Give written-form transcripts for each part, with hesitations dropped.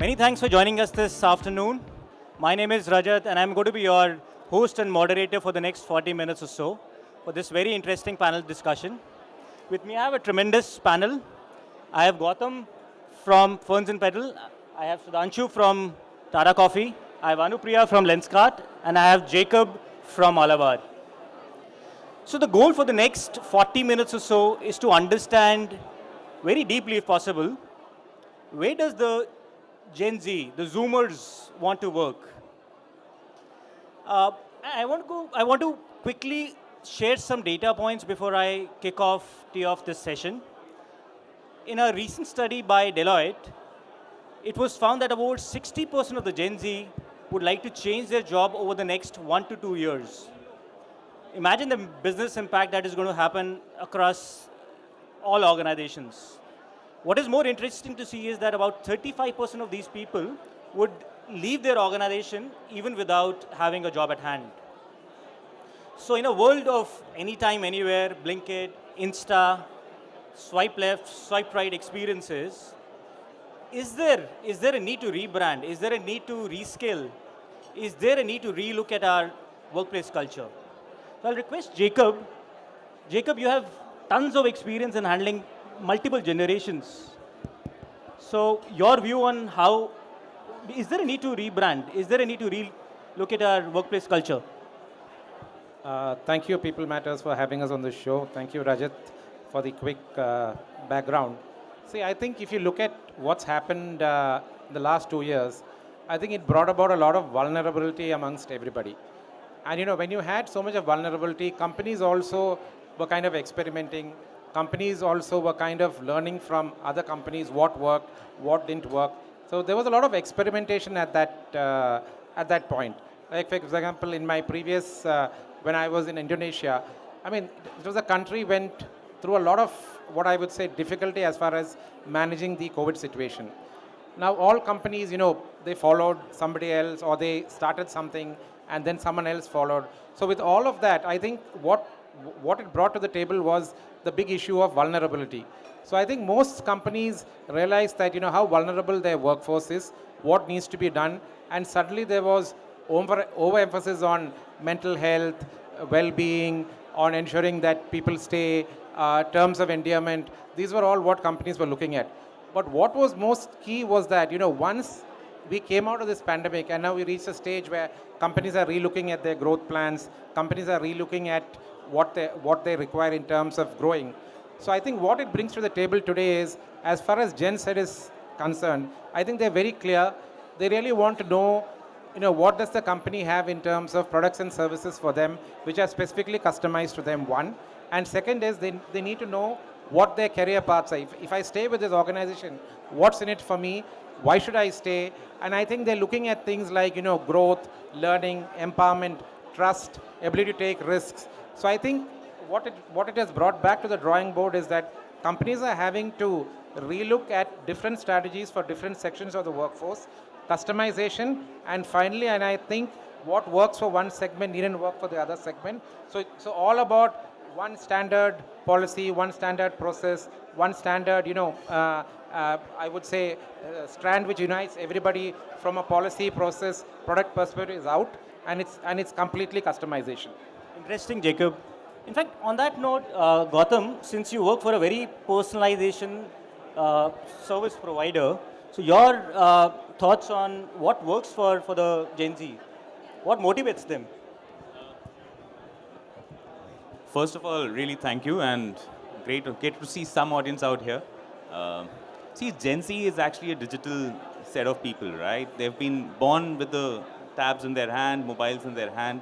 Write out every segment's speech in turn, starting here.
Many thanks for joining us this afternoon. My name is Rajat, and I'm going to be your host and moderator for the next 40 minutes or so for this very interesting panel discussion. With me, I have a tremendous panel. I have Gautam from Ferns and Pedal. I have Sudhanshu from Tata Coffee. I have Anupriya from Lenskart, and I have Jacob from Malabar. So the goal for the next 40 minutes or so is to understand very deeply, if possible, where does the Gen Z, the Zoomers, want to work? Uh, I want to quickly share some data points before I tee off this session. In a recent study by Deloitte, it was found that about 60% of the Gen Z would like to change their job over the next 1 to 2 years. Imagine the business impact that is going to happen across all organizations. What is more interesting to see is that about 35% of these people would leave their organization even without having a job at hand. So in a world of anytime, anywhere, Blinkit, Insta, swipe left, swipe right experiences, is there a need to rebrand? Is there a need to reskill? Is there a need to relook at our workplace culture? So I'll request Jacob. Jacob, you have tons of experience in handling multiple generations. So your view on how, is there a need to rebrand? Is there a need to look at our workplace culture? Thank you, People Matters, for having us on the show. Thank you, Rajat, for the quick background. See, I think if you look at what's happened the last 2 years, I think it brought about a lot of vulnerability amongst everybody. And when you had so much of vulnerability, companies also were kind of experimenting. Companies also were kind of learning from other companies what worked, what didn't work. So there was a lot of experimentation at that point. Like for example, in my previous, when I was in Indonesia, I mean, it was a country went through a lot of what I would say difficulty as far as managing the COVID situation. Now all companies, they followed somebody else or they started something and then someone else followed. So with all of that, I think what it brought to the table was the big issue of vulnerability. So I think most companies realized that, how vulnerable their workforce is, what needs to be done, and suddenly there was overemphasis on mental health, well-being, on ensuring that people stay, terms of endearment. These were all what companies were looking at. But what was most key was that, once we came out of this pandemic and now we reached a stage where companies are relooking at their growth plans, companies are relooking at what they require in terms of growing. So I think what it brings to the table today is, as far as Gen Z is concerned, I think they're very clear. They really want to know, what does the company have in terms of products and services for them, which are specifically customized to them, one. And second is they need to know what their career paths are. If I stay with this organization, what's in it for me? Why should I stay? And I think they're looking at things like, growth, learning, empowerment, trust, ability to take risks. So I think what it has brought back to the drawing board is that companies are having to relook at different strategies for different sections of the workforce, customization, and finally, and I think what works for one segment needn't work for the other segment. So all about one standard policy, one standard process, one standard, I would say, strand which unites everybody from a policy, process, product perspective is out, and it's completely customization. Interesting, Jacob. In fact, on that note, Gautam, since you work for a very personalization service provider, so your thoughts on what works for the Gen Z? What motivates them? First of all, really thank you, and great to see some audience out here. See, Gen Z is actually a digital set of people, right? They've been born with the tabs in their hand, mobiles in their hand.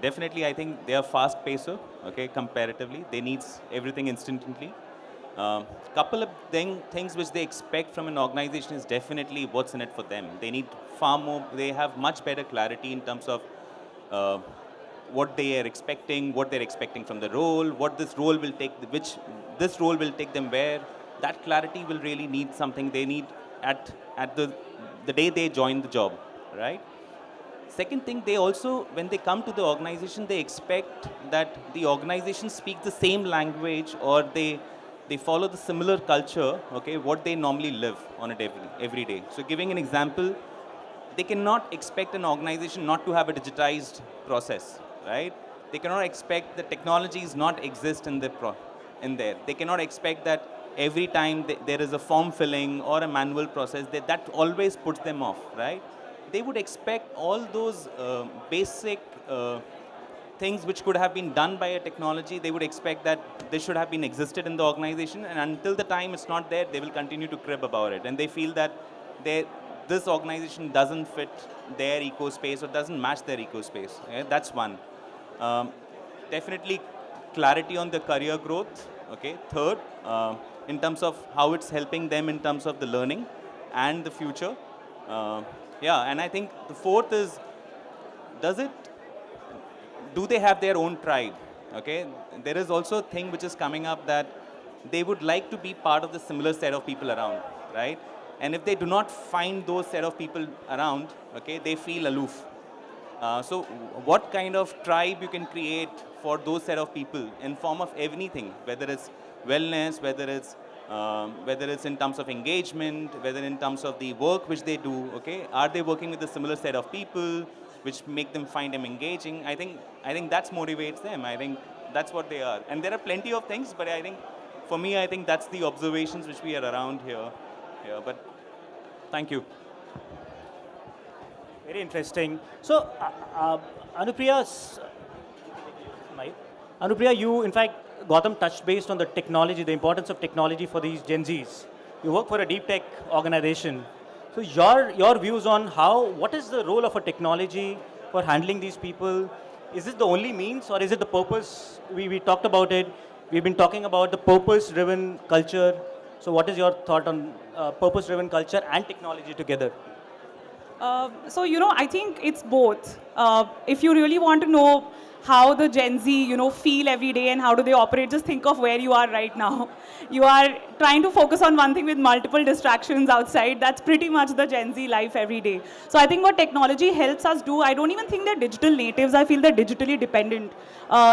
Definitely, I think they are fast pacer, okay, comparatively. They need everything instantly. Couple of things which they expect from an organization is definitely what's in it for them. They need far more, they have much better clarity in terms of what they are expecting, what they're expecting from the role, what this role will take, this role will take them where. That clarity will really need something they need at the day they join the job, right? Second thing, they also, when they come to the organization, they expect that the organization speaks the same language, or they they follow the similar culture, okay, what they normally live on it every day. So giving an example, they cannot expect an organization not to have a digitized process, right? They cannot expect the technologies not exist in there. They cannot expect that every time there is a form filling or a manual process, that always puts them off, right? They would expect all those basic things which could have been done by a technology, they would expect that they should have been existed in the organization, and until the time it's not there, they will continue to crib about it. And they feel that this organization doesn't fit their eco space or doesn't match their eco space. Yeah, that's one. Um, Definitely clarity on the career growth. Okay. Third, in terms of how it's helping them in terms of the learning and the future. Uh, yeah, and I think the fourth is, does it do they have their own tribe? Okay, there is also a thing which is coming up that they would like to be part of the similar set of people around, right? And if they do not find those set of people around, okay, they feel aloof. So what kind of tribe you can create for those set of people in form of anything, whether it's wellness, whether it's in terms of engagement, whether in terms of the work which they do, okay, are they working with a similar set of people which make them find them engaging? I think that motivates them. I think that's what they are. And there are plenty of things, but I think for me, I think that's the observations which we are around here. Yeah, but thank you. Very interesting. So, Anupriya, Anupriya, you, in fact, Gautam touched based on the technology, the importance of technology for these Gen Zs. You work for a deep tech organization. So, your views on what is the role of a technology for handling these people? Is it the only means, or is it the purpose? We talked about it. We've been talking about the purpose-driven culture. So, what is your thought on purpose-driven culture and technology together? I think it's both. If you really want to know how the Gen Z, feel every day and how do they operate, just think of where you are right now. You are trying to focus on one thing with multiple distractions outside. That's pretty much the Gen Z life every day. So I think what technology helps us do, I don't even think they're digital natives. I feel they're digitally dependent.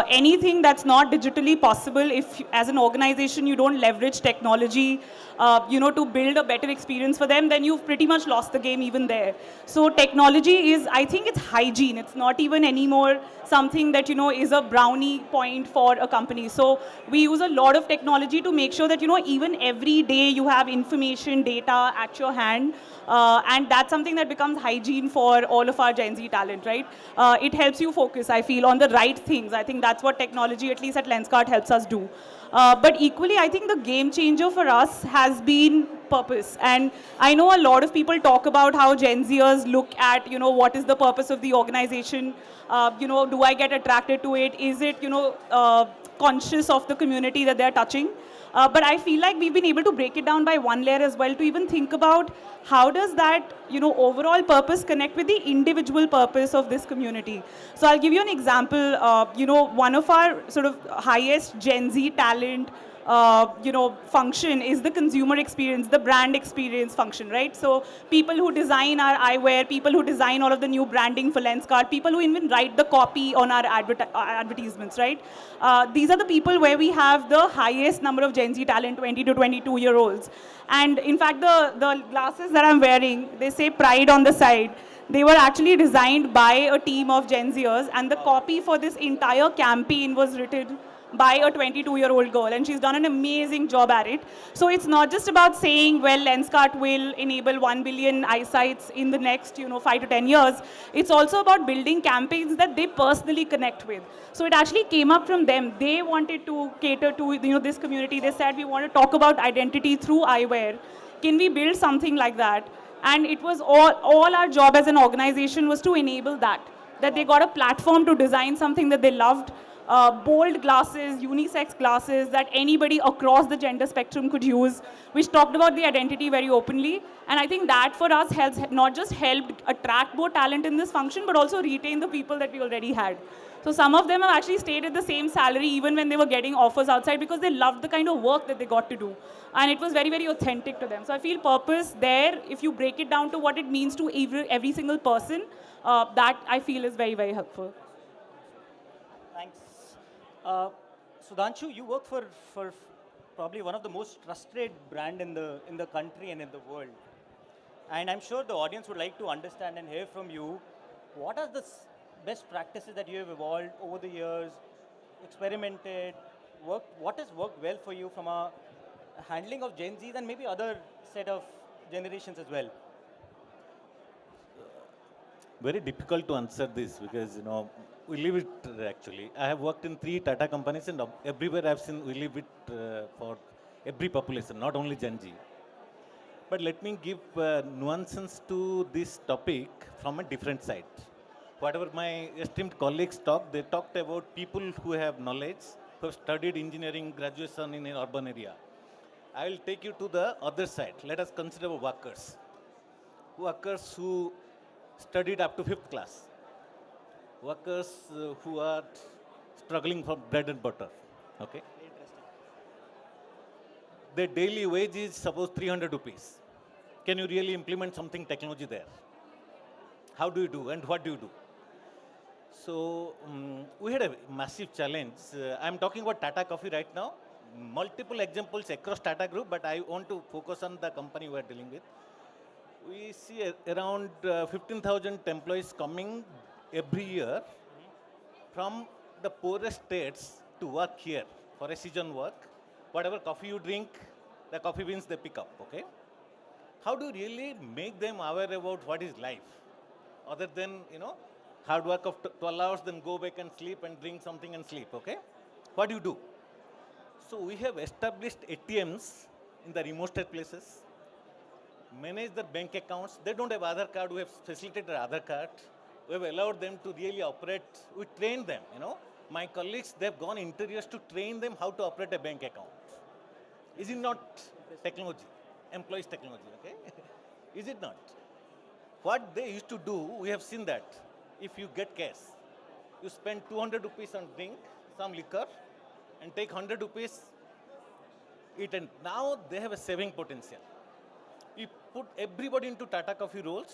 Anything that's not digitally possible, if as an organization you don't leverage technology, to build a better experience for them, then you've pretty much lost the game even there. So technology is, I think it's hygiene. It's not even anymore something that, is a brownie point for a company. So we use a lot of technology to make sure that, even every day you have information, data at your hand. And that's something that becomes hygiene for all of our Gen Z talent, right? It helps you focus, I feel, on the right things. I think that's what technology, at least at Lenskart, helps us do. But equally, I think the game changer for us has been purpose. And I know a lot of people talk about how Gen Zers look at, what is the purpose of the organization? Do I get attracted to it? Is it, conscious of the community that they're touching? But I feel like we've been able to break it down by one layer as well to even think about how does that, overall purpose connect with the individual purpose of this community. So I'll give you an example. One of our sort of highest Gen Z talent function is the consumer experience, the brand experience function, right? So people who design our eyewear, people who design all of the new branding for Lenskart, people who even write the copy on our advertisements, right? These are the people where we have the highest number of Gen Z talent, 20 to 22-year-olds. And in fact, the glasses that I'm wearing, they say pride on the side. They were actually designed by a team of Gen Zers, and the copy for this entire campaign was written by a 22-year-old girl, and she's done an amazing job at it. So it's not just about saying, well, Lenskart will enable 1 billion eyesights in the next 5 to 10 years. It's also about building campaigns that they personally connect with. So it actually came up from them. They wanted to cater to this community. They said, we want to talk about identity through eyewear. Can we build something like that? And it was all our job as an organization was to enable that they got a platform to design something that they loved. Bold glasses, unisex glasses that anybody across the gender spectrum could use, which talked about the identity very openly. And I think that for us has not just helped attract more talent in this function, but also retain the people that we already had. So some of them have actually stayed at the same salary even when they were getting offers outside because they loved the kind of work that they got to do. And it was very, very authentic to them. So I feel purpose there, if you break it down to what it means to every single person, that I feel is very, very helpful. Thanks. Sudhanshu, you work for probably one of the most trusted brand in the country and in the world. And I'm sure the audience would like to understand and hear from you what are the best practices that you have evolved over the years, experimented, worked, what has worked well for you from a handling of Gen Zs and maybe other set of generations as well. Very difficult to answer this because we live it actually. I have worked in 3 Tata companies and everywhere I've seen we live it for every population, not only Gen Z. But let me give nuances to this topic from a different side. Whatever my esteemed colleagues talked, they talked about people who have knowledge, who have studied engineering graduation in an urban area. I will take you to the other side. Let us consider workers. Workers who studied up to 5th class. Workers who are struggling for bread and butter. Okay. Their daily wage is suppose 300 rupees. Can you really implement something technology there? How do you do and what do you do? So we had a massive challenge. I'm talking about Tata Coffee right now. Multiple examples across Tata Group, but I want to focus on the company we are dealing with. We see around 15,000 employees coming every year from the poorest states to work here for a season work. Whatever coffee you drink, the coffee beans they pick up, okay? How do you really make them aware about what is life? Other than, hard work of 12 hours, then go back and sleep and drink something and sleep, okay? What do you do? So we have established ATMs in the remote places, manage their bank accounts. They don't have Aadhaar card. We have facilitated Aadhaar card. We have allowed them to really operate. We train them, My colleagues, they've gone interiors to train them how to operate a bank account. Is it not technology? Employees technology, okay? Is it not? What they used to do, we have seen that. If you get cash, you spend 200 rupees on drink, some liquor, and take 100 rupees, eat, and now they have a saving potential. We put everybody into Tata Coffee roles,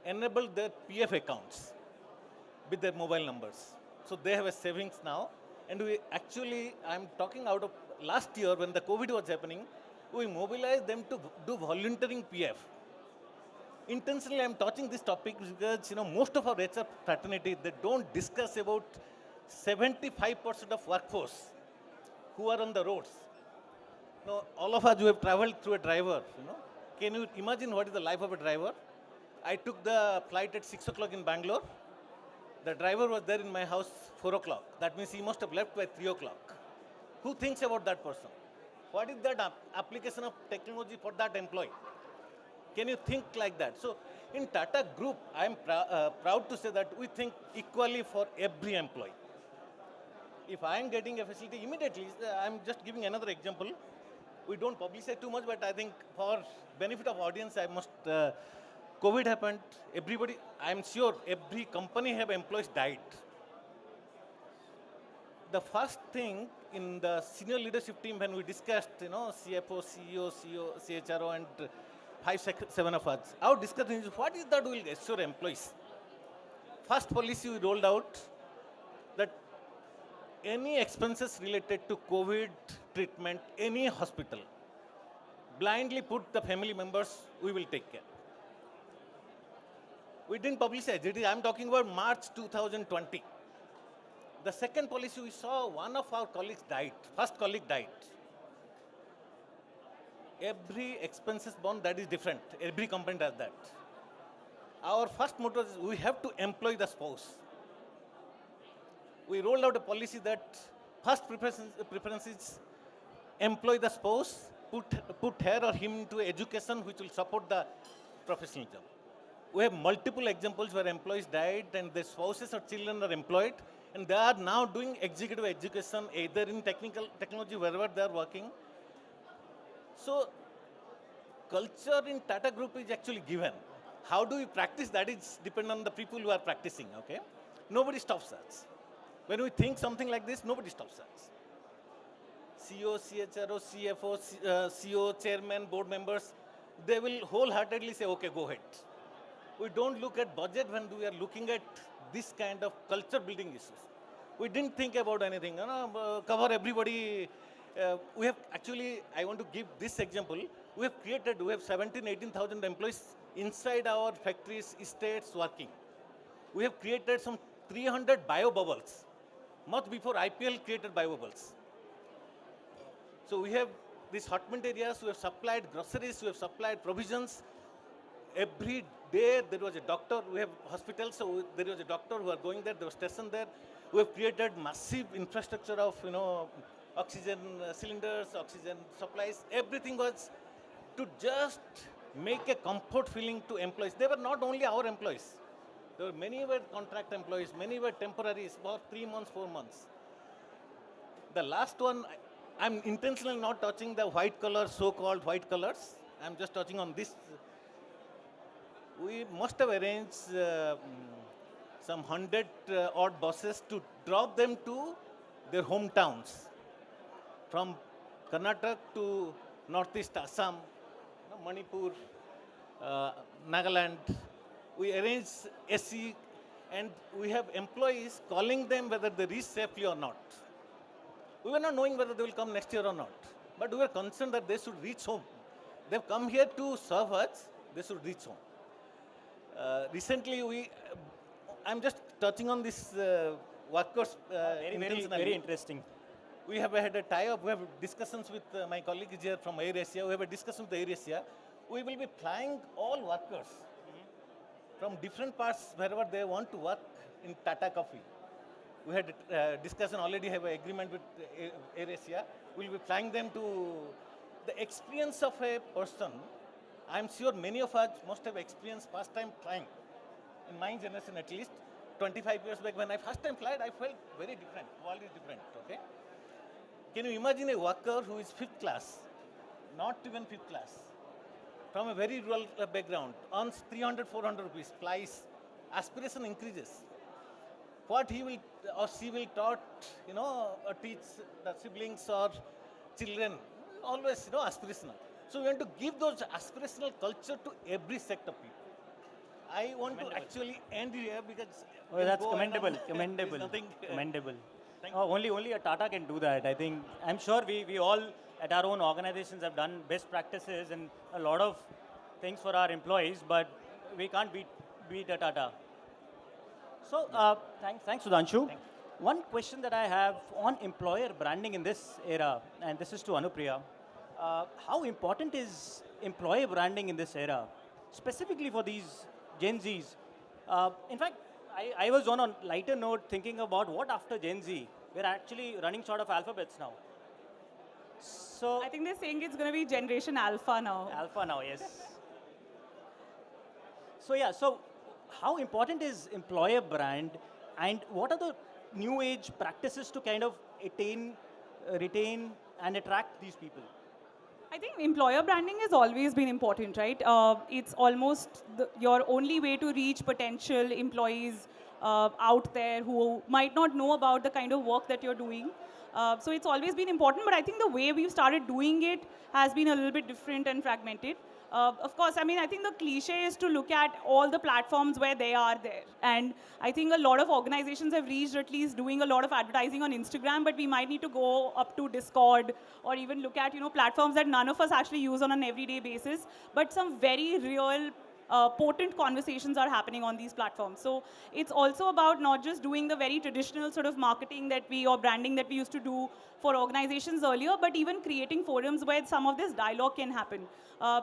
enable their PF accounts with their mobile numbers. So they have a savings now. And we actually, I'm talking out of last year when the COVID was happening, we mobilized them to do volunteering PF. Intentionally, I'm touching this topic because, most of our HR fraternity, they don't discuss about 75% of workforce who are on the roads. All of us who have traveled through a driver, Can you imagine what is the life of a driver? I took the flight at 6 o'clock in Bangalore. The driver was there in my house 4 o'clock. That means he must have left by 3 o'clock. Who thinks about that person? What is that application of technology for that employee? Can you think like that? So in Tata Group, I am proud to say that we think equally for every employee. If I am getting a facility immediately, I'm just giving another example. We don't publicize too much, but I think for benefit of audience, I must, COVID happened, everybody, I'm sure every company have employees died. The first thing in the senior leadership team when we discussed, CFO, CEO, CHRO and 5-7 of us, our discussion is what is that will assure employees. First policy we rolled out that any expenses related to COVID treatment, any hospital, blindly put the family members, we will take care. We didn't publicize it. I'm talking about March 2020. The second policy we saw, one of our colleagues died. First colleague died. Every expenses borne, that is different. Every company does that. Our first motto is we have to employ the spouse. We rolled out a policy that first preference is employ the spouse, put her or him into education which will support the professional job. We have multiple examples where employees died and their spouses or children are employed and they are now doing executive education either in technology wherever they are working. So culture in Tata Group is actually given. How do we practice that is depend on the people who are practicing, okay? Nobody stops us. When we think something like this, nobody stops us. CEO, CHRO, CFO, CEO, chairman, board members, they will wholeheartedly say, okay, go ahead. We don't look at budget when we are looking at this kind of culture building issues. We didn't think about anything, cover everybody We have actually, I want to give this example. We have 17, 18,000 employees inside our factories, estates working. We have created some 300 bio bubbles, much before IPL created bio bubbles. So we have these hotment areas, we have supplied groceries, we have supplied provisions. Every day there was a doctor, we have hospitals, so there was a doctor who are going there, they were stationed there. We have created massive infrastructure of, oxygen cylinders, oxygen supplies. Everything was to just make a comfort feeling to employees. They were not only our employees. There were many were contract employees, many were temporaries for 3 months, 4 months. The last one, I'm intentionally not touching the white color, so-called white colors. I'm just touching on this. We must have arranged some 100 odd buses to drop them to their hometowns. From Karnataka to Northeast Assam, Manipur, Nagaland. We arrange SC and we have employees calling them whether they reach safely or not. We were not knowing whether they will come next year or not, but we were concerned that they should reach home. They've come here to serve us, they should reach home. Recently, I'm just touching on this workers Very interesting. We have had a tie-up, we have discussions with my colleagues here from Air Asia, we have a discussion with Air Asia. We will be flying all workers from different parts wherever they want to work in Tata Coffee. We had a discussion, already have an agreement with Air Asia. We will be flying them to the experience of a person. I'm sure many of us must have experienced first time flying. In my generation at least, 25 years back when I first time flight, I felt very different, world is different, okay? Can you imagine a worker who is 5th class, not even 5th class, from a very rural background, earns 300, 400 rupees, flies, aspiration increases. What he will or she will taught, teach the siblings or children, always, aspirational. So we want to give those aspirational culture to every sector of people. I want to actually end here because That's go on and on. commendable, There's nothing, commendable. Thank Only a Tata can do that. I think, I'm sure we all at our own organizations have done best practices and a lot of things for our employees, but we can't beat a Tata. So thanks Sudhanshu. One question that I have on employer branding in this era, and this is to Anupriya. How important is employer branding in this era, specifically for these Gen Zs? In fact, I was on a lighter note thinking about what after Gen Z. We're actually running short of alphabets now. So I think they're saying it's going to be Generation Alpha now. Alpha now, yes. So how important is employer brand, and what are the new age practices to kind of retain and attract these people? I think employer branding has always been important, right? It's almost your only way to reach potential employees out there who might not know about the kind of work that you're doing. So it's always been important, but I think the way we've started doing it has been a little bit different and fragmented. Of course, I think the cliche is to look at all the platforms where they are there. And I think a lot of organizations have reached at least doing a lot of advertising on Instagram, but we might need to go up to Discord or even look at, platforms that none of us actually use on an everyday basis, but some very real potent conversations are happening on these platforms. So it's also about not just doing the very traditional sort of marketing or branding that we used to do for organizations earlier, but even creating forums where some of this dialogue can happen.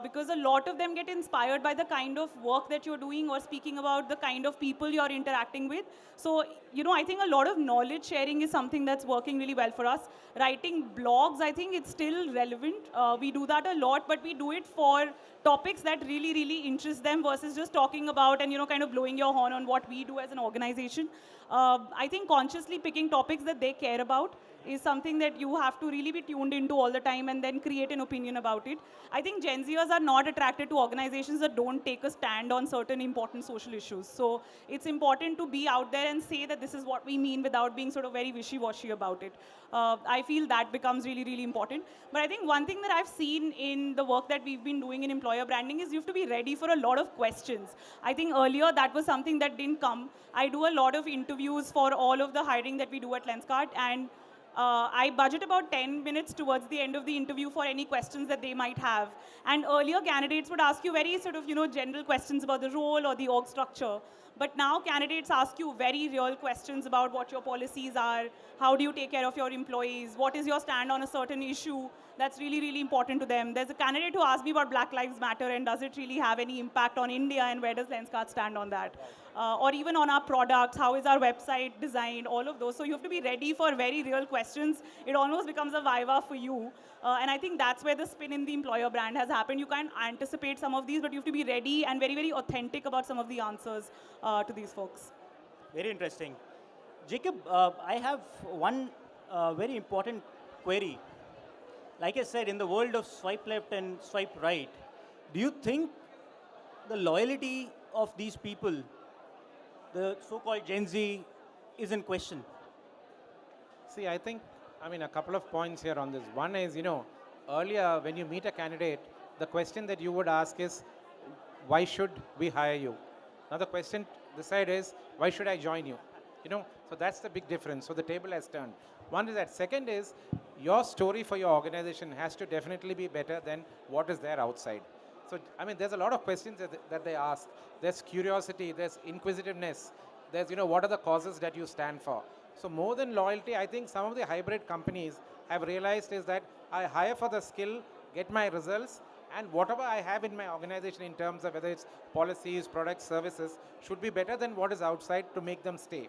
Because a lot of them get inspired by the kind of work that you're doing or speaking about the kind of people you're interacting with. So, I think a lot of knowledge sharing is something that's working really well for us. Writing blogs, I think it's still relevant. We do that a lot, but we do it for topics that really, really interest them versus just talking about and, kind of blowing your horn on what we do as an organization. I think consciously picking topics that they care about is something that you have to really be tuned into all the time and then create an opinion about it. I think Gen Zers are not attracted to organizations that don't take a stand on certain important social issues. So it's important to be out there and say that this is what we mean without being sort of very wishy-washy about it. I feel that becomes really, really important. But I think one thing that I've seen in the work that we've been doing in employer branding is you have to be ready for a lot of questions. I think earlier that was something that didn't come. I do a lot of interviews for all of the hiring that we do at Lenskart, and I budget about 10 minutes towards the end of the interview for any questions that they might have. And earlier candidates would ask you very sort of, general questions about the role or the org structure. But now candidates ask you very real questions about what your policies are, how do you take care of your employees, what is your stand on a certain issue that's really, really important to them. There's a candidate who asked me about Black Lives Matter and does it really have any impact on India and where does Lenskart stand on that? Or even on our products, how is our website designed, all of those. So you have to be ready for very real questions. It almost becomes a viva for you. And I think that's where the spin in the employer brand has happened. You can't anticipate some of these, but you have to be ready and very, very authentic about some of the answers to these folks. Very interesting. Jacob, I have one very important query. Like I said, in the world of swipe left and swipe right, do you think the loyalty of these people, the so-called Gen Z, is in question? See, a couple of points here on this. One is, earlier when you meet a candidate, the question that you would ask is, why should we hire you? Now the question this side is, why should I join you? So that's the big difference. So the table has turned. One is that. Second is, your story for your organization has to definitely be better than what is there outside. So, there's a lot of questions that they ask. There's curiosity, there's inquisitiveness, there's, what are the causes that you stand for? So more than loyalty, I think some of the hybrid companies have realized is that I hire for the skill, get my results, and whatever I have in my organization in terms of whether it's policies, products, services, should be better than what is outside to make them stay.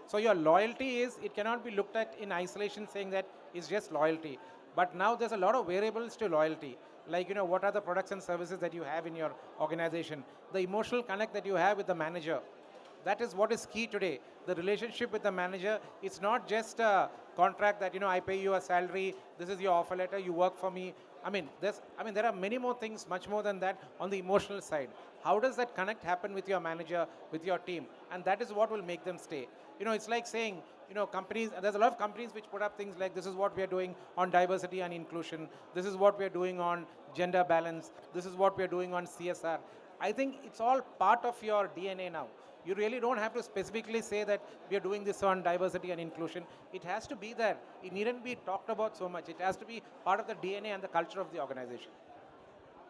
So your loyalty it cannot be looked at in isolation saying that it's just loyalty. But now there's a lot of variables to loyalty. Like, what are the products and services that you have in your organization? The emotional connect that you have with the manager. That is what is key today. The relationship with the manager, it's not just a contract that, I pay you a salary, this is your offer letter, you work for me. There are many more things, much more than that on the emotional side. How does that connect happen with your manager, with your team? And that is what will make them stay. It's like saying, companies, there's a lot of companies which put up things like, this is what we are doing on diversity and inclusion, this is what we are doing on gender balance, this is what we are doing on CSR. I think it's all part of your DNA now. You really don't have to specifically say that we are doing this on diversity and inclusion. It has to be there. It needn't be talked about so much. It has to be part of the DNA and the culture of the organization.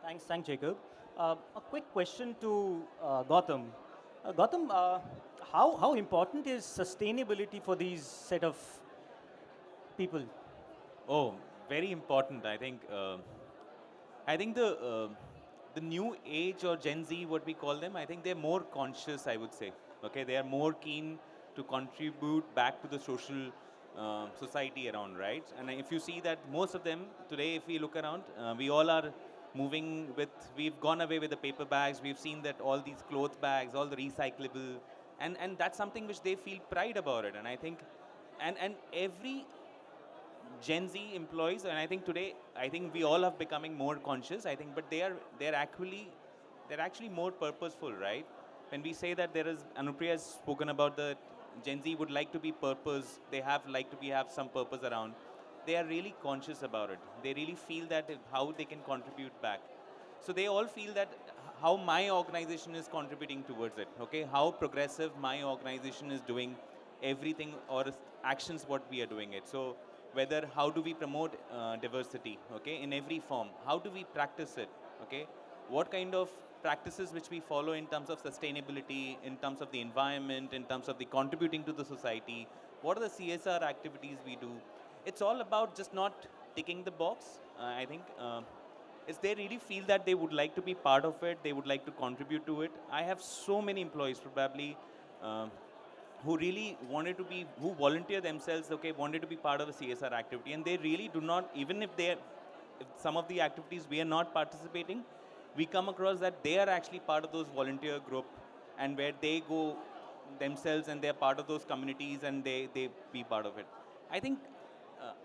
Thanks, Jacob. A quick question to Gautam. Gautam, how important is sustainability for these set of people? Oh, very important. I think the new age or Gen Z, what we call them, I think they're more conscious, I would say. Okay, they are more keen to contribute back to the social society around, right? And if you see that most of them today, if we look around, we all are moving with, we've gone away with the paper bags. We've seen that all these cloth bags, all the recyclable, and that's something which they feel pride about it. And I think, and every Gen Z employees, and I think today, I think we all are becoming more conscious. I think, but they're actually more purposeful, right? When we say that there is, Anupriya has spoken about the Gen Z would like to be purpose. They have some purpose around. They are really conscious about it. They really feel that how they can contribute back. So they all feel that how my organization is contributing towards it. Okay, how progressive my organization is doing everything or actions what we are doing it. So whether how do we promote diversity, okay, in every form, how do we practice it, okay, what kind of practices which we follow in terms of sustainability, in terms of the environment, in terms of the contributing to the society, what are the CSR activities we do. It's all about just not ticking the box. I think is they really feel that they would like to be part of it, they would like to contribute to it. I have so many employees probably who really wanted to be, who volunteer themselves, okay, wanted to be part of the CSR activity, and they really do not, even if if some of the activities we are not participating, we come across that they are actually part of those volunteer group, and where they go themselves and they're part of those communities and they be part of it. I think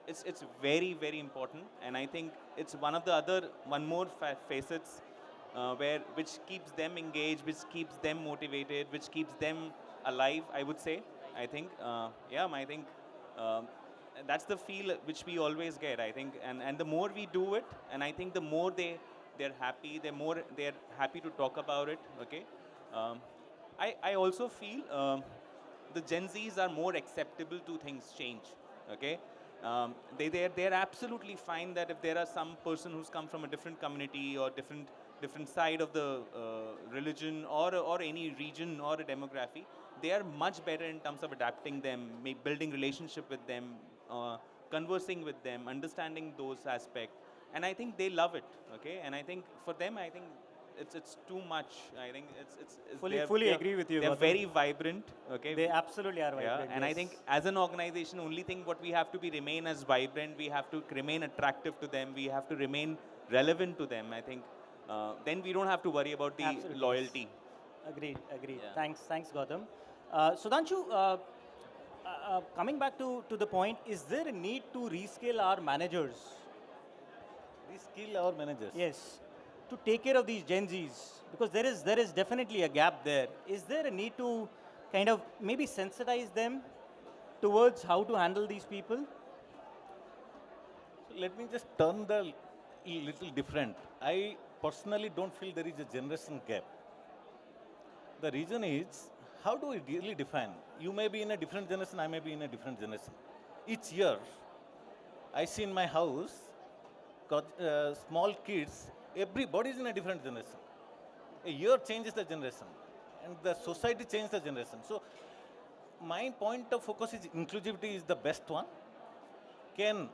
it's very, very important, and I think it's one more facets which keeps them engaged, which keeps them motivated, which keeps them alive, I would say. I think, I think that's the feel which we always get, I think. And the more we do it, and I think the more they're happy, they're happy to talk about it, okay. I also feel the Gen Zs are more acceptable to things change, okay. They're absolutely fine that if there are some person who's come from a different community or different side of the religion or any region or a demography, they are much better in terms of adapting them, building relationship with them, conversing with them, understanding those aspects, and I think they love it. Okay, and I think for them, I think it's too much. I think it's Fully agree with you, They're Gautam. very vibrant. Okay, They absolutely are yeah, vibrant. and I yes. think as an organization, only thing what we have to be remain as vibrant, we have to remain attractive to them, we have to remain relevant to them. I think then we don't have to worry about the Absolutely, yes. loyalty. Agreed. Yeah. Thanks, Gautam. Sudhanshu, coming back to the point, is there a need to reskill our managers? Reskill our managers. Yes, to take care of these Gen Zs, because there is definitely a gap there. Is there a need to kind of maybe sensitize them towards how to handle these people? So let me just turn the little different. I personally don't feel there is a generation gap. The reason is, how do we really define? You may be in a different generation, I may be in a different generation. Each year, I see in my house, small kids, everybody is in a different generation. A year changes the generation, and the society changes the generation. So, my point of focus is inclusivity is the best one. Can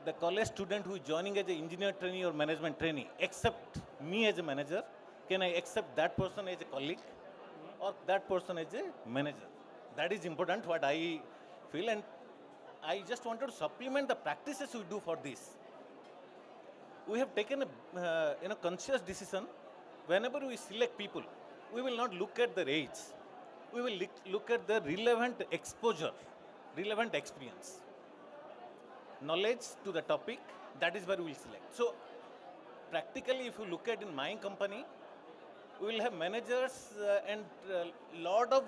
the college student who is joining as an engineer trainee or management trainee accept me as a manager? Can I accept that person as a colleague or that person as a manager? That is important, what I feel, and I just wanted to supplement the practices we do for this. We have taken a conscious decision. Whenever we select people, we will not look at their age. We will look at the relevant exposure, relevant experience, knowledge to the topic. That is where we will select. So, practically, if you look at in my company, we will have managers and lot of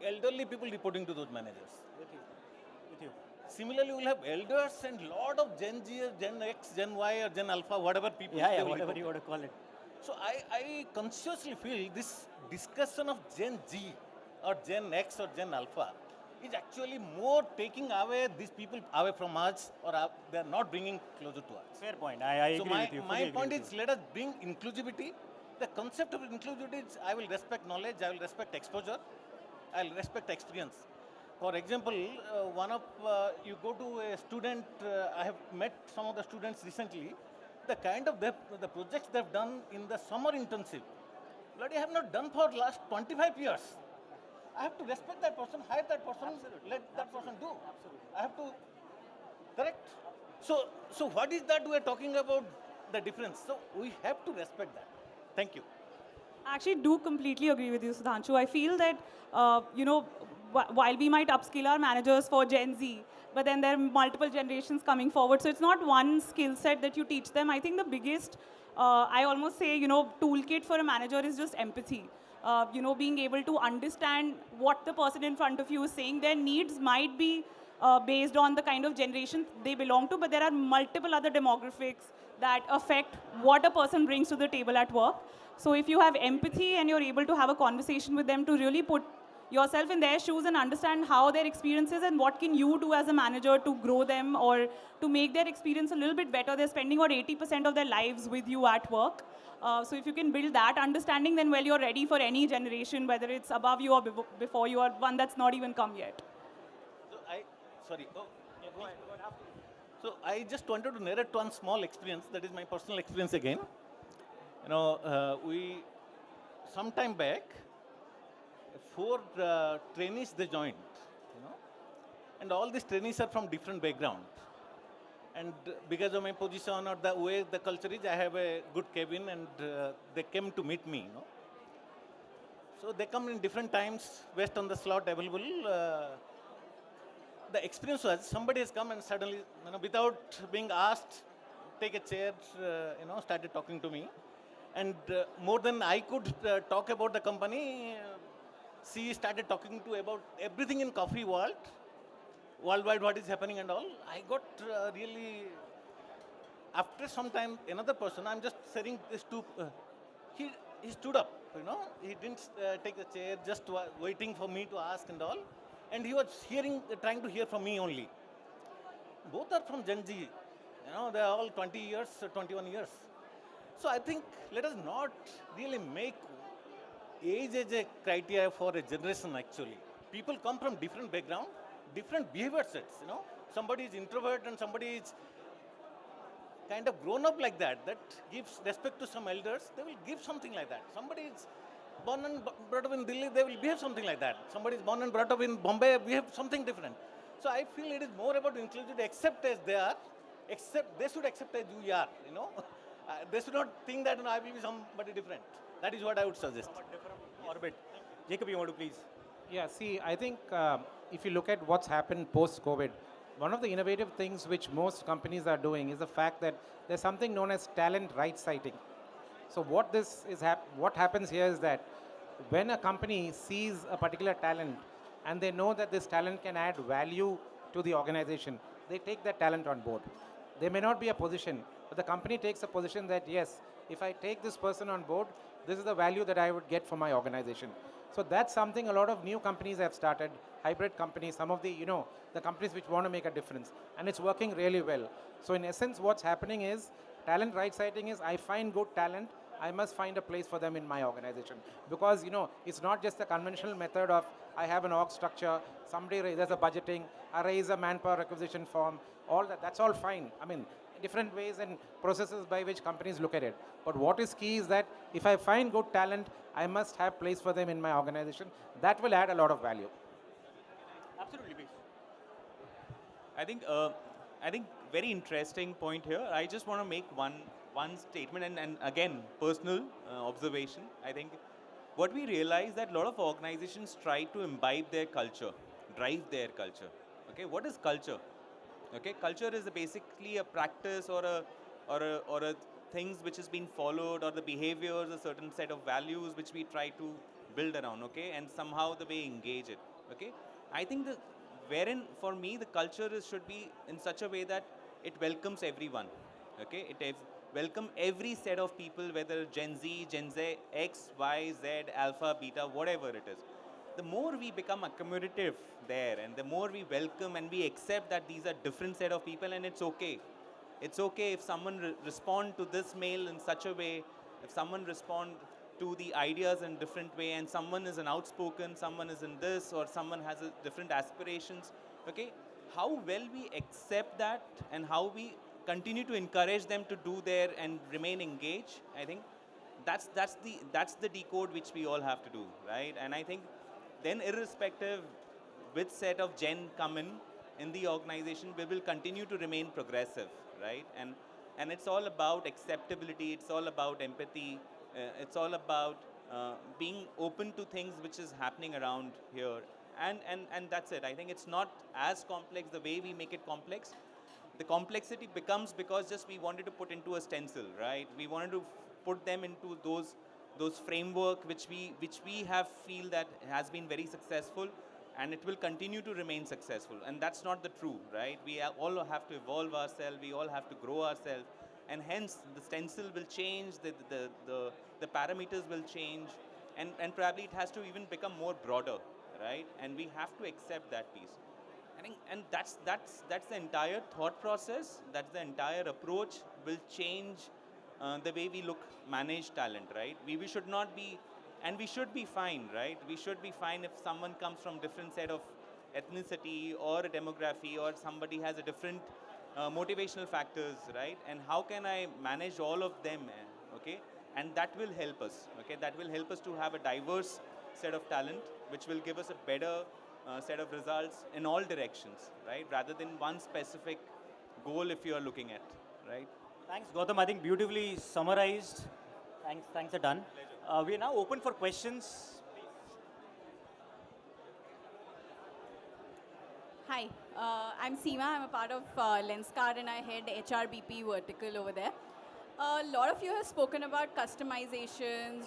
elderly people reporting to those managers. With you. Similarly, we will have elders and lot of Gen Z, Gen X, Gen Y, or Gen Alpha, whatever people. Yeah, they will whatever report. you want to call it. So I consciously feel this discussion of Gen Z or Gen X or Gen Alpha is actually more taking away these people away from us, or they are not bringing closer to us. Fair point. I So agree with you. my fully point agree with is, you. let us bring inclusivity. The concept of inclusivity is, I will respect knowledge, I will respect exposure, I will respect experience. For example, you go to a student, I have met some of the students recently, the kind of the projects they've done in the summer internship, bloody have not done for last 25 years. I have to respect that person, hire that person, let that person do. I have to, correct? So what is that we are talking about, the difference? So we have to respect that. Thank you. I actually do completely agree with you, Sudhanshu. I feel that, while we might upskill our managers for Gen Z, but then there are multiple generations coming forward. So it's not one skill set that you teach them. I think the biggest, I almost say, toolkit for a manager is just empathy. Being able to understand what the person in front of you is saying. Their needs might be based on the kind of generation they belong to, but there are multiple other demographics that affect what a person brings to the table at work. So if you have empathy and you're able to have a conversation with them to really put yourself in their shoes and understand how their experience is and what can you do as a manager to grow them or to make their experience a little bit better. They're spending about 80% of their lives with you at work. So if you can build that understanding, then well, you're ready for any generation, whether it's above you or before you or one that's not even come yet. Sorry. Oh, yeah, go ahead. So I just wanted to narrate one small experience. That is my personal experience again. We some time back, 4 trainees they joined, and all these trainees are from different background. And because of my position or the way the culture is, I have a good cabin, and they came to meet me. So they come in different times based on the slot available. The experience was, somebody has come and suddenly, without being asked, take a chair, started talking to me. And more than I could talk about the company, she started talking to about everything in coffee worldwide, what is happening and all. I got really, after some time, another person, I'm just saying this to, he stood up, he didn't take the chair, just waiting for me to ask and all. And he was trying to hear from me only. Both are from Gen Z. They are all 20 years, 21 years. So I think let us not really make age as a criteria for a generation actually. People come from different background, different behavior sets. Somebody is introvert and somebody is kind of grown up like that, that gives respect to some elders, they will give something like that. Somebody is born and brought up in Delhi, they will behave something like that. Somebody is born and brought up in Bombay, behave something different. So I feel it is more about inclusion, accept as they are, they should accept as you are. They should not think that I will be somebody different. That is what I would suggest. Orbit. Jacob, you want to please? Yeah, see, I think if you look at what's happened post-COVID, one of the innovative things which most companies are doing is the fact that there's something known as talent right sighting. So what happens here is that when a company sees a particular talent and they know that this talent can add value to the organization, they take that talent on board. There may not be a position, but the company takes a position that yes, if I take this person on board, this is the value that I would get for my organization. So that's something a lot of new companies have started, hybrid companies, some of the companies which want to make a difference, and it's working really well. So in essence, what's happening is talent right sighting is I find good talent, I must find a place for them in my organization. Because, it's not just the conventional method of I have an org structure, there's a budgeting, I raise a manpower requisition form, all that, that's all fine. I mean, different ways and processes by which companies look at it. But what is key is that if I find good talent, I must have place for them in my organization. That will add a lot of value. Absolutely, please. I think very interesting point here. I just want to make one statement and again personal observation. I think what we realize that a lot of organizations try to imbibe their culture, drive their culture. Okay, what is culture? Okay, culture is basically a practice or a things which has been followed or the behaviors, a certain set of values which we try to build around. Okay, and somehow the way engage it. Okay, I think the wherein for me the culture should be in such a way that it welcomes everyone. Okay, welcome every set of people, whether Gen Z, Gen Z, X, Y, Z, Alpha, Beta, whatever it is. The more we become accommodative there and the more we welcome and we accept that these are different set of people and it's okay. It's okay if someone respond to this mail in such a way, if someone respond to the ideas in different way and someone is an outspoken, someone is in this or someone has a different aspirations, okay? How well we accept that and how we continue to encourage them to do there and remain engaged, I think that's the decode which we all have to do, right? And I think then irrespective which set of gen come in the organization, we will continue to remain progressive, right? And it's all about acceptability, it's all about empathy, it's all about being open to things which is happening around here. And that's it. I think it's not as complex the way we make it complex. The complexity becomes because just we wanted to put into a stencil, right? We wanted to put them into those framework which we have feel that has been very successful and it will continue to remain successful, and that's not the true, right? All have to evolve ourselves, we all have to grow ourselves, and hence the stencil will change, the parameters will change, and probably it has to even become more broader, right? And we have to accept that piece. I think, and that's the entire thought process. That's the entire approach will change the way we manage talent, right? We should not be, and we should be fine, right? We should be fine if someone comes from different set of ethnicity or a demography or somebody has a different motivational factors, right? And how can I manage all of them, okay? And that will help us, okay? That will help us to have a diverse set of talent, which will give us a better set of results in all directions, right? Rather than one specific goal if you are looking at, right? Thanks, Gautam. I think beautifully summarized. Thanks are done. We are now open for questions. Hi, I'm Seema. I'm a part of Lenskart and I head HRBP vertical over there. A lot of you have spoken about customizations,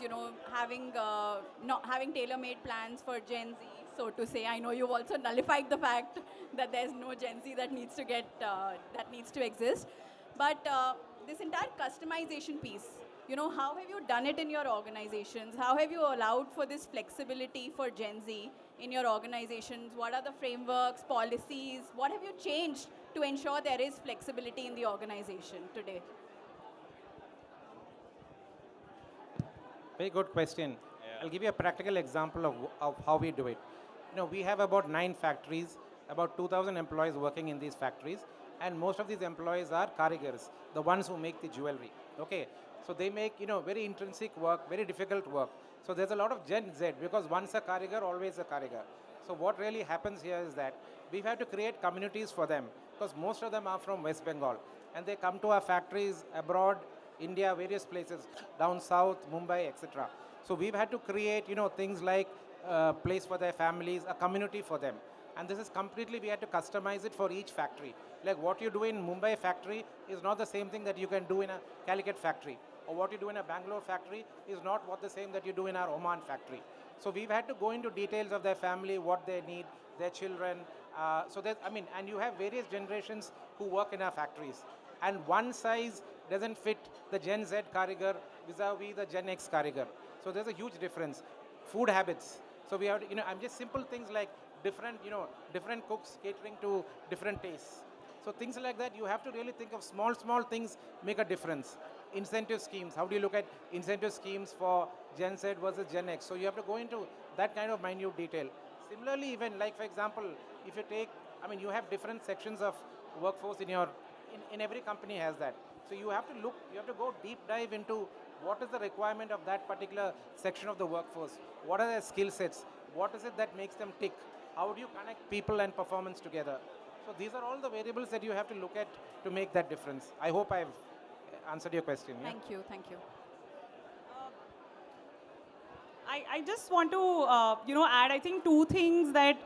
not having tailor-made plans for Gen Z, so to say. I know you've also nullified the fact that there's no Gen Z that needs to exist. But this entire customization piece, how have you done it in your organizations? How have you allowed for this flexibility for Gen Z in your organizations? What are the frameworks, policies? What have you changed to ensure there is flexibility in the organization today? Very good question. I'll give you a practical example of how we do it. We have about 9 factories, about 2,000 employees working in these factories, and most of these employees are karigars, the ones who make the jewelry. Okay, so they make very intrinsic work, very difficult work. So there's a lot of Gen Z because once a karigar, always a karigar. So what really happens here is that we've had to create communities for them because most of them are from West Bengal, and they come to our factories abroad, India, various places, down south, Mumbai, etc. So we've had to create, things like a place for their families, a community for them. And this is completely, we had to customize it for each factory. Like what you do in Mumbai factory is not the same thing that you can do in a Calicut factory. Or what you do in a Bangalore factory is not what the same that you do in our Oman factory. So we've had to go into details of their family, what they need, their children. And you have various generations who work in our factories. And one size doesn't fit the Gen Z karigar vis-a-vis the Gen X karigar. So there's a huge difference. Food habits. So we have, I'm just simple things like different cooks catering to different tastes. So things like that, you have to really think of small things make a difference. Incentive schemes. How do you look at incentive schemes for Gen Z versus Gen X? So you have to go into that kind of minute detail. Similarly, even like, for example, if you take, you have different sections of workforce in every company has that. So you have to go deep dive into what is the requirement of that particular section of the workforce. What are their skill sets? What is it that makes them tick? How do you connect people and performance together? So these are all the variables that you have to look at to make that difference. I hope I've answered your question. Yeah? Thank you. I just want to, add, I think, 2 things that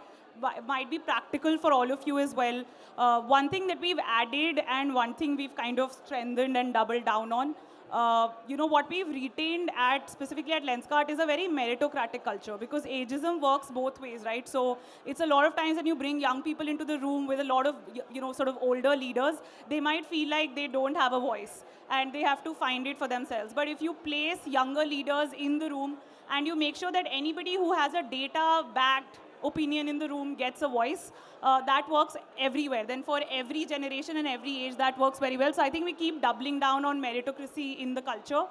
might be practical for all of you as well. One thing that we've added and one thing we've kind of strengthened and doubled down on. What we've retained specifically at Lenskart is a very meritocratic culture because ageism works both ways, right? So it's a lot of times when you bring young people into the room with a lot of, sort of older leaders, they might feel like they don't have a voice and they have to find it for themselves. But if you place younger leaders in the room and you make sure that anybody who has a data-backed opinion in the room gets a voice, that works everywhere. Then for every generation and every age, that works very well. So I think we keep doubling down on meritocracy in the culture.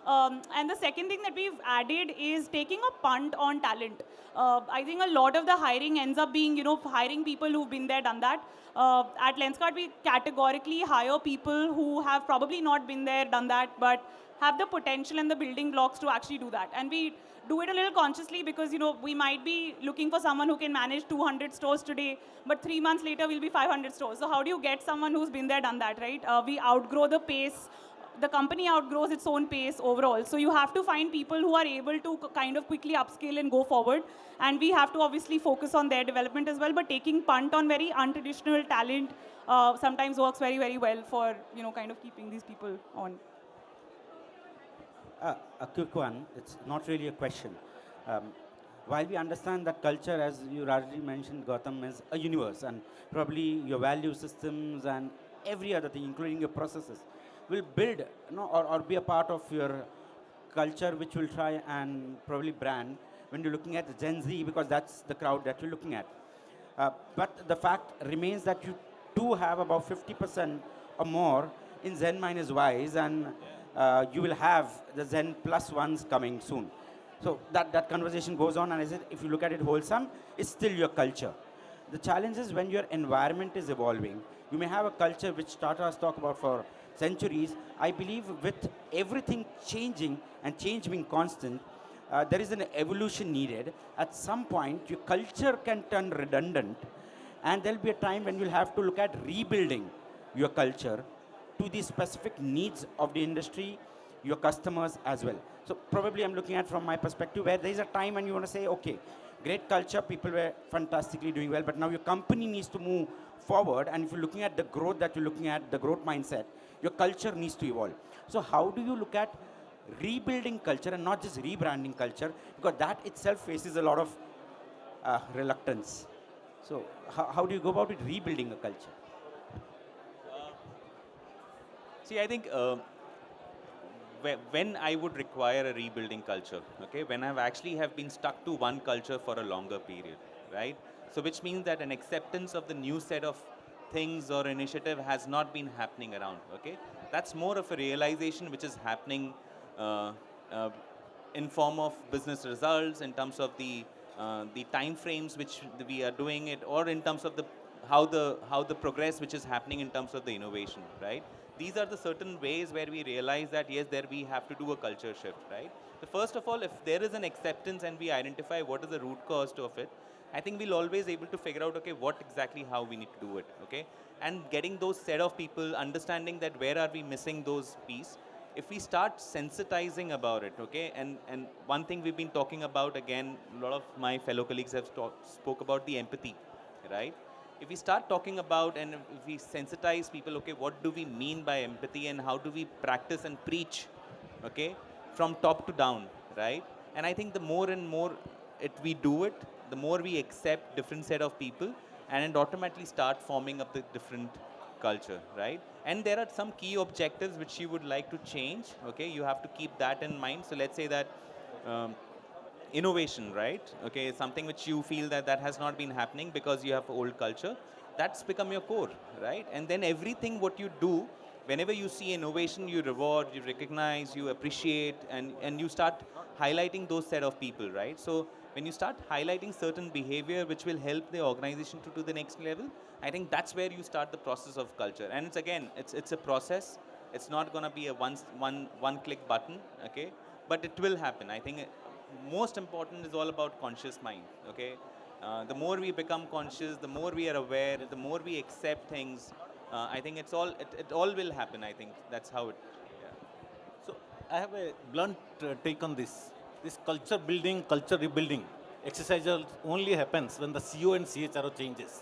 And the second thing that we've added is taking a punt on talent. I think a lot of the hiring ends up being, hiring people who've been there, done that. At Lenskart, we categorically hire people who have probably not been there, done that, but have the potential and the building blocks to actually do that. And we do it a little consciously because, we might be looking for someone who can manage 200 stores today, but 3 months later we'll be 500 stores. So how do you get someone who's been there, done that, right? We outgrow the pace. The company outgrows its own pace overall. So you have to find people who are able to kind of quickly upscale and go forward. And we have to obviously focus on their development as well, but taking punt on very untraditional talent sometimes works very, very well for, kind of keeping these people on. A quick one, it's not really a question. While we understand that culture, as you largely mentioned, Gautam, is a universe, and probably your value systems and every other thing, including your processes, will build or be a part of your culture, which will try and probably brand when you're looking at the Gen Z, because that's the crowd that you're looking at. But the fact remains that you do have about 50% or more in Zen minus Ys, and you will have the Zen plus ones coming soon. So that conversation goes on, and if you look at it wholesome, it's still your culture. The challenge is when your environment is evolving, you may have a culture which Tata's talk about for centuries. I believe with everything changing and change being constant, there is an evolution needed. At some point, your culture can turn redundant, and there'll be a time when you'll have to look at rebuilding your culture to the specific needs of the industry, your customers as well. So probably I'm looking at from my perspective where there is a time when you want to say, okay, great culture, people were fantastically doing well, but now your company needs to move forward, and if you're looking at the growth that you're looking at, the growth mindset, your culture needs to evolve. So how do you look at rebuilding culture and not just rebranding culture, because that itself faces a lot of reluctance. So how do you go about it, rebuilding a culture? See, I think when I would require a rebuilding culture, okay, when I've actually have been stuck to one culture for a longer period, right? So which means that an acceptance of the new set of things or initiative has not been happening around. Okay, that's more of a realization which is happening uh, uh, in form of business results, in terms of the time frames which we are doing it, or in terms of the how the progress which is happening in terms of the innovation, right? These are the certain ways where we realize that yes, there we have to do a culture shift, right? So first of all, if there is an acceptance and we identify what is the root cause of it, I think we'll always able to figure out, okay, what exactly how we need to do it, okay? And getting those set of people, understanding that where are we missing those piece. If we start sensitizing about it, okay, and one thing we've been talking about, again, a lot of my fellow colleagues have spoke about the empathy, right? If we start talking about and if we sensitize people, okay, what do we mean by empathy and how do we practice and preach, okay, from top to down, right? And I think the more and more we do it, the more we accept different set of people, and it automatically start forming up the different culture, right? And there are some key objectives which you would like to change, okay? You have to keep that in mind. So let's say that um, innovation, right? Okay, something which you feel that that has not been happening because you have old culture, that's become your core, right? And then everything what you do, whenever you see innovation, you reward, you recognize, you appreciate, and you start highlighting those set of people, right? So when you start highlighting certain behavior which will help the organization to do the next level, I think that's where you start the process of culture. And it's again, it's a process. It's not going to be a one click button, okay? But it will happen. I think most important is all about conscious mind, okay? The more we become conscious, the more we are aware, the more we accept things, I think it all will happen. I think that's how it. Yeah. So I have a blunt take on this. This culture building, culture rebuilding exercise only happens when the CEO and CHRO changes.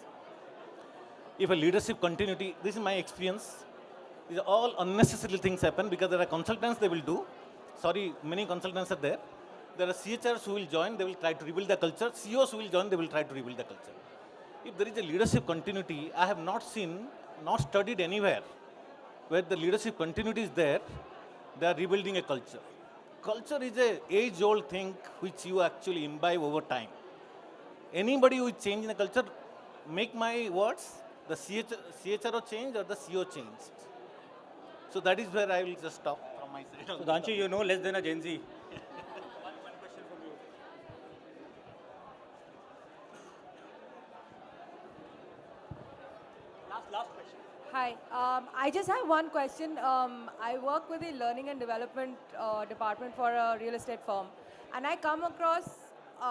If a leadership continuity, this is my experience, these are all unnecessary things happen because there are consultants they will do. Sorry, many consultants are there. There are CHRs who will join, they will try to rebuild the culture. CEOs who will join, they will try to rebuild the culture. If there is a leadership continuity, I have not seen, not studied anywhere where the leadership continuity is there, they are rebuilding a culture. Culture is a age-old thing which you actually imbibe over time. Anybody who is changing the culture, make my words, the CHRO change or the CEO change. So that is where I will just stop from my side. So Danshu, you know less than a Gen Z. Last question. Hi, I just have one question. I work with the learning and development department for a real estate firm, and I come across,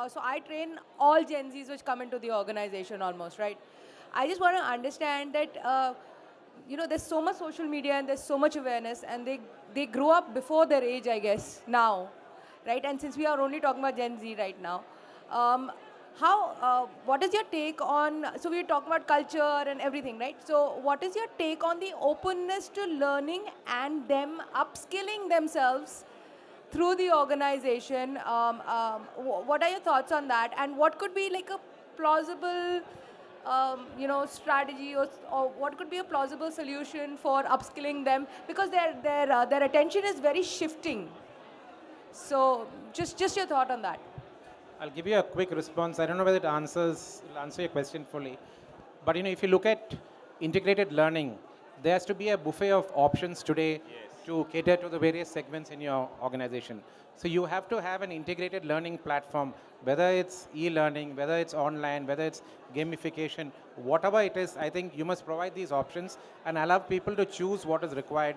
so I train all Gen Zs which come into the organization almost, right? I just want to understand that, there's so much social media and there's so much awareness, and they grow up before their age, I guess, now, right? And since we are only talking about Gen Z right now, what is your take on, so we're talking about culture and everything, right? So what is your take on the openness to learning and them upskilling themselves through the organization? What are your thoughts on that? And what could be like a plausible, strategy, or what could be a plausible solution for upskilling them? Because their attention is very shifting. So just your thought on that. I'll give you a quick response. I don't know whether will answer your question fully. But if you look at integrated learning, there has to be a buffet of options today to cater to the various segments in your organization. So you have to have an integrated learning platform, whether it's e-learning, whether it's online, whether it's gamification, whatever it is. I think you must provide these options and allow people to choose what is required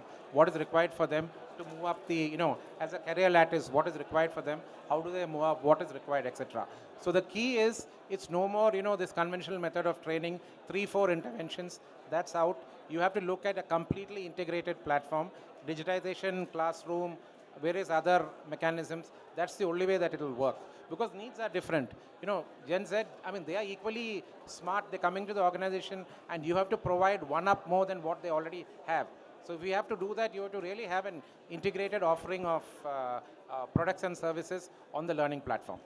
for them to move up the, as a career lattice, what is required for them, how do they move up, what is required, etc. So the key is, it's no more, this conventional method of training, 3-4 interventions, that's out. You have to look at a completely integrated platform, digitization, classroom, various other mechanisms. That's the only way that it will work. Because needs are different. Gen Z, they are equally smart. They're coming to the organization, and you have to provide one up more than what they already have. So if we have to do that, you have to really have an integrated offering of products and services on the learning platform.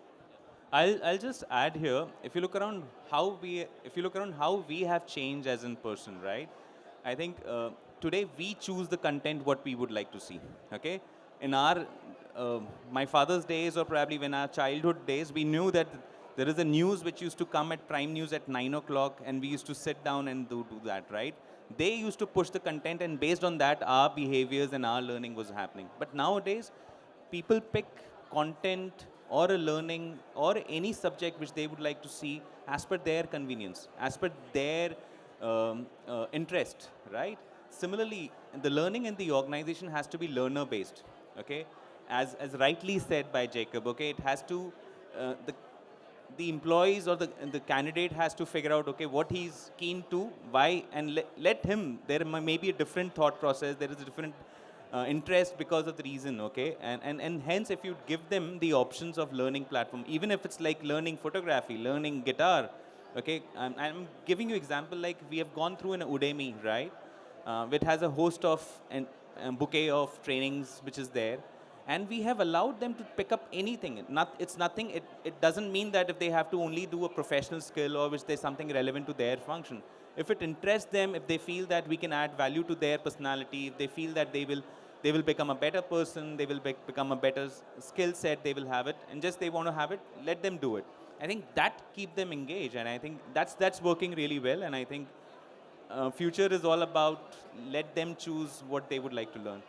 I'll just add here. If you look around how we have changed as in person, right? I think today we choose the content what we would like to see. Okay, in our my father's days, or probably when our childhood days, we knew that There is a news which used to come at prime news at 9 o'clock, and we used to sit down and do that, right? They used to push the content, and based on that, our behaviors and our learning was happening. But nowadays, people pick content or a learning or any subject which they would like to see as per their convenience, as per their interest, right? Similarly, the learning in the organization has to be learner based, okay? As rightly said by Jacob, okay, it has to, the employees or the candidate has to figure out, okay, what he's keen to, why, and let him, there may be a different thought process, there is a different interest because of the reason, okay? And hence, if you give them the options of learning platform, even if it's like learning photography, learning guitar, okay? I'm giving you example, like we have gone through an Udemy, right? Which has a host of a bouquet of trainings which is there. And we have allowed them to pick up anything. It's nothing, it doesn't mean that if they have to only do a professional skill or which there's something relevant to their function. If it interests them, if they feel that we can add value to their personality, if they feel that they will become a better person, they will become a better skill set, they will have it, and just they want to have it, let them do it. I think that keep them engaged, and I think that's working really well, and I think future is all about let them choose what they would like to learn.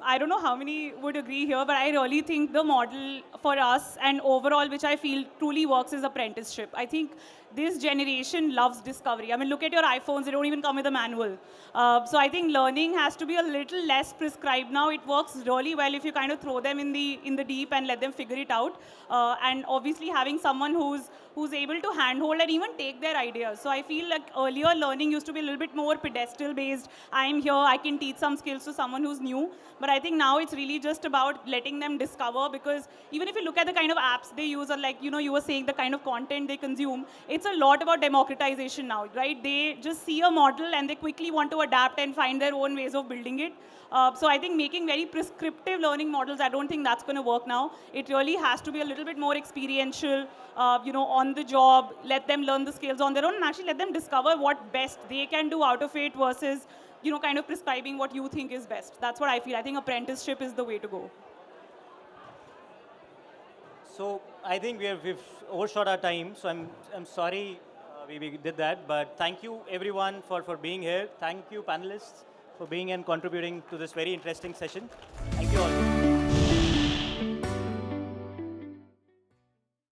I don't know how many would agree here, but I really think the model for us and overall, which I feel truly works, is apprenticeship. I think this generation loves discovery. I mean, look at your iPhones, they don't even come with a manual. So I think learning has to be a little less prescribed now. It works really well if you kind of throw them in the deep and let them figure it out. And obviously having someone who's able to handhold and even take their ideas. So I feel like earlier learning used to be a little bit more pedestal based. I'm here, I can teach some skills to someone who's new. But I think now it's really just about letting them discover, because even if you look at the kind of apps they use, or like, you were saying the kind of content they consume, it's a lot about democratization now, right? They just see a model and they quickly want to adapt and find their own ways of building it. So I think making very prescriptive learning models, I don't think that's going to work now. It really has to be a little bit more experiential, on the job, let them learn the skills on their own and actually let them discover what best they can do out of it versus kind of prescribing what you think is best. That's what I feel. I think apprenticeship is the way to go. So I think we've overshot our time. So I'm sorry we did that. But thank you everyone for being here. Thank you panelists for being and contributing to this very interesting session. Thank you all.